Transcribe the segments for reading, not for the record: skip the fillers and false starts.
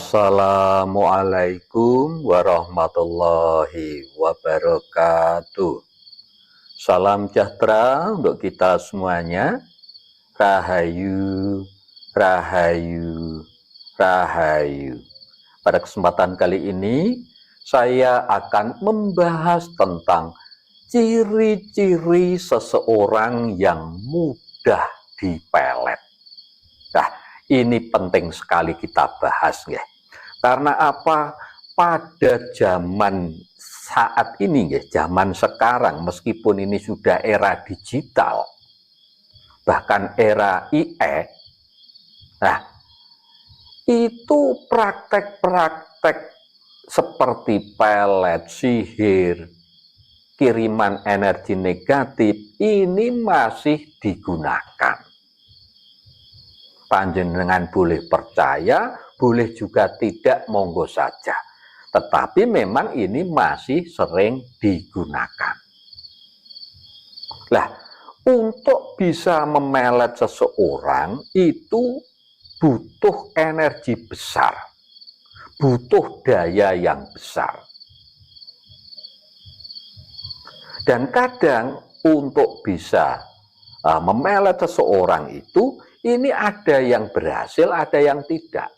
Assalamualaikum warahmatullahi wabarakatuh. Salam sejahtera untuk kita semuanya. Rahayu, rahayu, rahayu. Pada kesempatan kali ini, saya akan membahas tentang ciri-ciri seseorang yang mudah dipelet. Nah, ini penting sekali kita bahas ya. Karena apa? Pada zaman saat ini ya, zaman sekarang meskipun ini sudah era digital, bahkan era IE, nah itu praktek-praktek seperti pelet, sihir, kiriman energi negatif ini masih digunakan. Panjenengan boleh percaya, boleh juga tidak, monggo saja. Tetapi memang ini masih sering digunakan. Lah, untuk bisa memelet seseorang itu butuh energi besar, butuh daya yang besar. Dan kadang untuk bisa memelet seseorang itu, ini ada yang berhasil, ada yang tidak.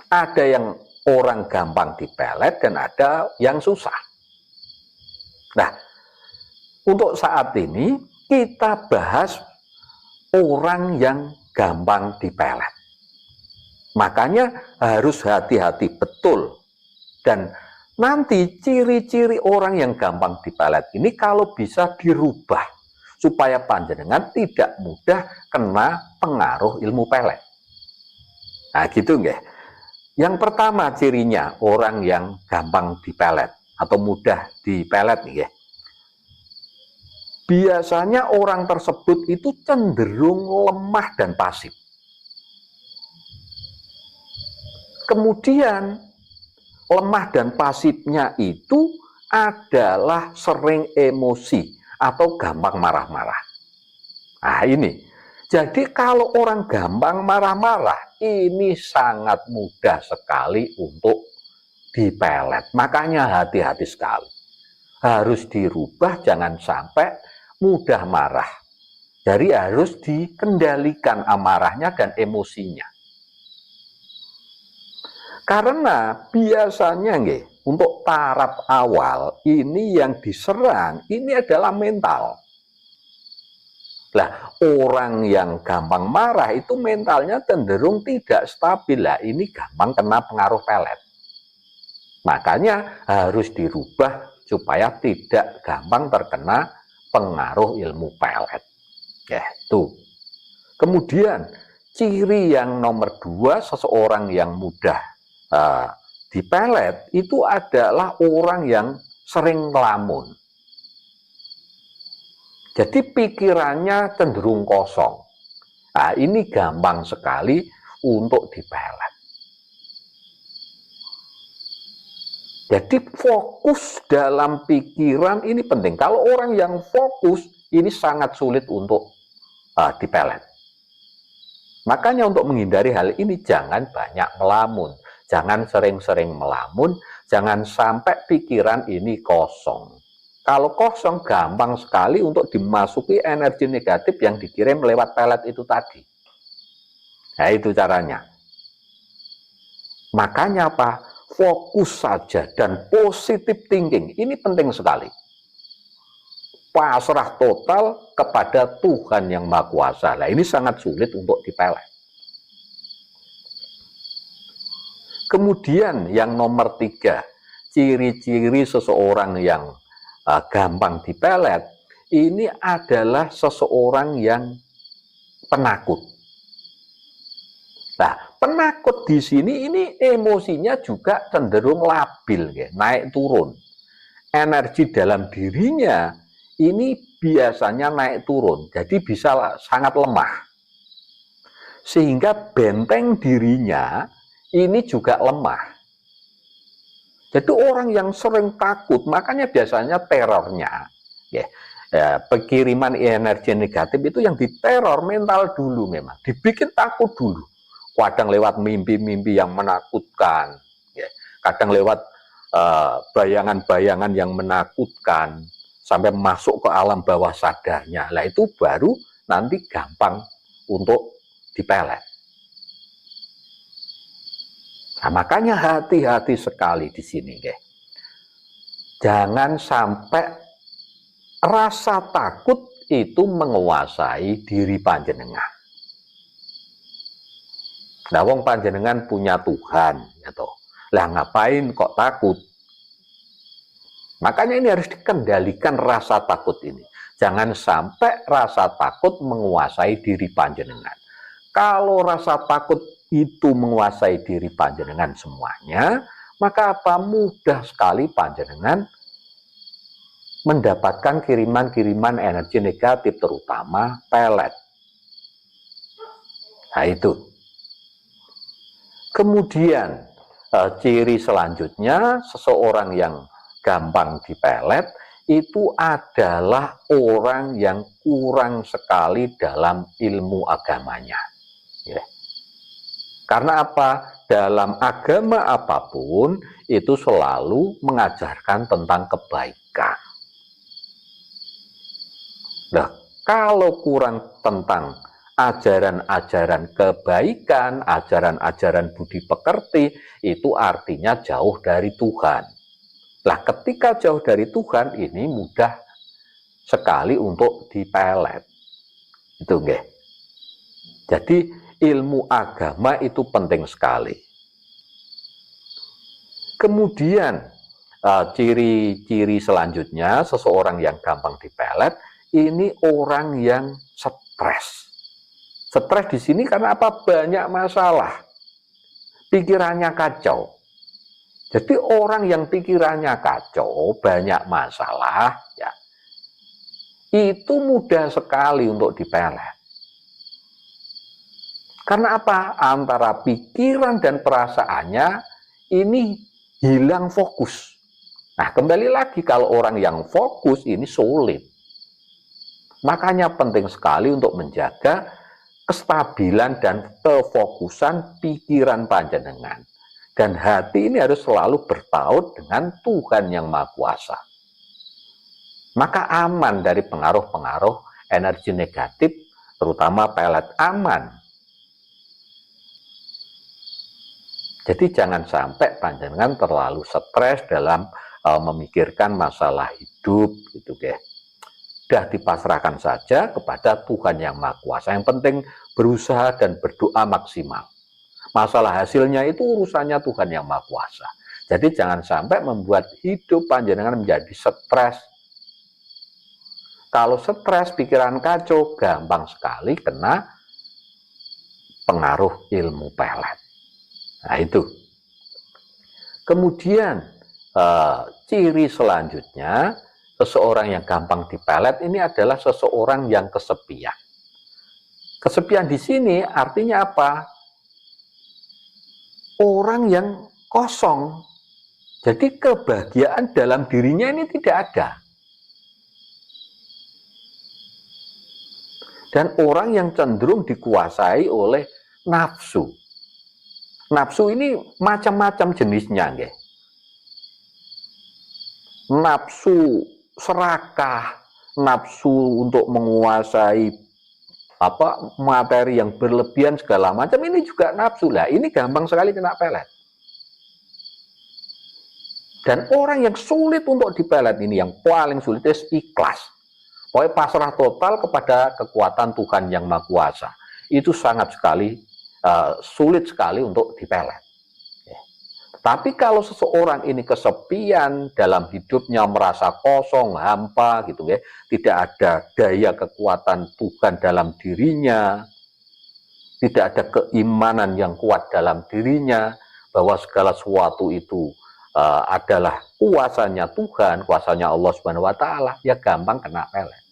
Ada yang orang gampang dipelet dan ada yang susah. Nah, untuk saat ini kita bahas orang yang gampang dipelet. Makanya harus hati-hati betul. Dan nanti ciri-ciri orang yang gampang dipelet ini kalau bisa dirubah supaya panjenengan tidak mudah kena pengaruh ilmu pelet. Nah gitu nggih. Yang pertama cirinya orang yang gampang dipelet atau mudah dipelet nih ya. Biasanya orang tersebut itu cenderung lemah dan pasif. Kemudian lemah dan pasifnya itu adalah sering emosi atau gampang marah-marah. Nah ini, jadi kalau orang gampang marah-marah, ini sangat mudah sekali untuk dipelet. Makanya hati-hati sekali. Harus dirubah, jangan sampai mudah marah. Jadi harus dikendalikan amarahnya dan emosinya. Karena biasanya untuk taraf awal ini yang diserang ini adalah mental. Lah, orang yang gampang marah itu mentalnya cenderung tidak stabil. Lah, ini gampang kena pengaruh pelet. Makanya harus dirubah supaya tidak gampang terkena pengaruh ilmu pelet. Ya, itu. Kemudian ciri yang nomor 2 seseorang yang mudah dipelet itu adalah orang yang sering ngelamun. Jadi pikirannya cenderung kosong. Nah, ini gampang sekali untuk dipelet. Jadi fokus dalam pikiran ini penting. Kalau orang yang fokus ini sangat sulit untuk dipelet. Makanya untuk menghindari hal ini jangan banyak melamun. Jangan sering-sering melamun, jangan sampai pikiran ini kosong. Kalau kosong gampang sekali untuk dimasuki energi negatif yang dikirim lewat pelet itu tadi. Nah itu caranya. Makanya apa? Fokus saja dan positive thinking. Ini penting sekali. Pasrah total kepada Tuhan yang Maha Kuasa. Nah ini sangat sulit untuk dipelet. Kemudian yang nomor 3, ciri-ciri seseorang yang gampang dipelet, ini adalah seseorang yang penakut. Nah, penakut di sini ini emosinya juga cenderung labil, ya, naik turun. Energi dalam dirinya ini biasanya naik turun, jadi bisa sangat lemah. Sehingga benteng dirinya ini juga lemah. Jadi orang yang sering takut, makanya biasanya terornya, pengiriman energi negatif itu yang diteror mental dulu memang, dibikin takut dulu. kadang lewat mimpi-mimpi yang menakutkan, ya. Kadang lewat bayangan-bayangan yang menakutkan, sampai masuk ke alam bawah sadarnya. Lah itu baru nanti gampang untuk dipelet. Nah, makanya hati-hati sekali di sini, ya. Jangan sampai rasa takut itu menguasai diri panjenengan. Nah, wong panjenengan punya Tuhan, gitu. Lah ngapain kok takut? Makanya ini harus dikendalikan rasa takut ini. Jangan sampai rasa takut menguasai diri panjenengan. Kalau rasa takut itu menguasai diri panjenengan semuanya, maka apa mudah sekali panjenengan mendapatkan kiriman-kiriman energi negatif, terutama pelet. Nah itu. Kemudian ciri selanjutnya seseorang yang gampang dipelet itu adalah orang yang kurang sekali dalam ilmu agamanya. Ya. Karena apa? Dalam agama apapun itu selalu mengajarkan tentang kebaikan. Nah, kalau kurang tentang ajaran-ajaran kebaikan, ajaran-ajaran budi pekerti, itu artinya jauh dari Tuhan. Lah, ketika jauh dari Tuhan, ini mudah sekali untuk dipelet. Itu nggih. Jadi, ilmu agama itu penting sekali. Kemudian, ciri-ciri selanjutnya, seseorang yang gampang dipelet, ini orang yang stres. Stres di sini karena apa? Banyak masalah. Pikirannya kacau. Jadi orang yang pikirannya kacau, banyak masalah, ya, itu mudah sekali untuk dipelet. Karena apa? Antara pikiran dan perasaannya ini hilang fokus. Nah, kembali lagi kalau orang yang fokus ini sulit. Makanya penting sekali untuk menjaga kestabilan dan kefokusan pikiran panjenengan. Dan hati ini harus selalu bertaut dengan Tuhan yang Maha Kuasa. Maka aman dari pengaruh-pengaruh energi negatif, terutama pelet, aman. Jadi jangan sampai panjenengan terlalu stres dalam memikirkan masalah hidup, gitu, guys. Sudah dipasrahkan saja kepada Tuhan yang Maha Kuasa. Yang penting berusaha dan berdoa maksimal. Masalah hasilnya itu urusannya Tuhan yang Maha Kuasa. Jadi jangan sampai membuat hidup panjenengan menjadi stres. Kalau stres, pikiran kacau, gampang sekali kena pengaruh ilmu pelet. Nah itu. Kemudian ciri selanjutnya, seseorang yang gampang dipelet ini adalah seseorang yang kesepian. Kesepian di sini artinya apa? Orang yang kosong. Jadi kebahagiaan dalam dirinya ini tidak ada. Dan orang yang cenderung dikuasai oleh nafsu. Nafsu ini macam-macam jenisnya, nggih. Nafsu serakah, nafsu untuk menguasai materi yang berlebihan segala macam, ini juga nafsu. Lah, ini gampang sekali kena pelet. Dan orang yang sulit untuk dipelet ini, yang paling sulit itu ikhlas. Pokoknya pasrah total kepada kekuatan Tuhan yang Maha Kuasa. Itu sangat sekali sulit sekali untuk dipelet. Tapi kalau seseorang ini kesepian dalam hidupnya, merasa kosong, hampa gitu ya, tidak ada daya kekuatan Tuhan dalam dirinya, tidak ada keimanan yang kuat dalam dirinya bahwa segala sesuatu itu adalah kuasanya Tuhan, kuasanya Allah Subhanahu wa taala, ya gampang kena pelet.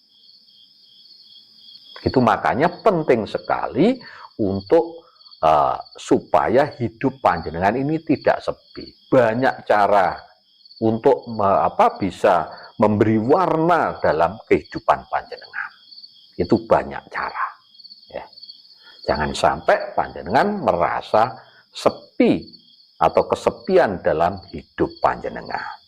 Itu makanya penting sekali untuk supaya hidup panjenengan ini tidak sepi. Banyak cara untuk bisa memberi warna dalam kehidupan panjenengan. Itu banyak cara. Ya. Jangan sampai panjenengan merasa sepi atau kesepian dalam hidup panjenengan.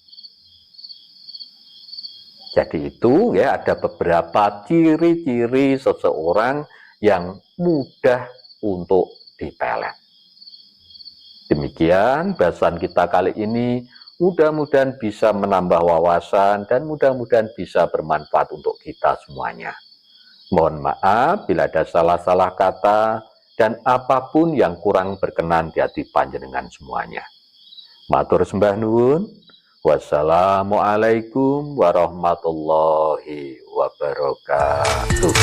Jadi itu ya, ada beberapa ciri-ciri seseorang yang mudah untuk dipelet. Demikian bahasan kita kali ini, mudah-mudahan bisa menambah wawasan dan mudah-mudahan bisa bermanfaat untuk kita semuanya. Mohon maaf bila ada salah-salah kata dan apapun yang kurang berkenan di hati panjenengan semuanya. Matur sembah nuwun. Wassalamualaikum warahmatullahi wabarakatuh.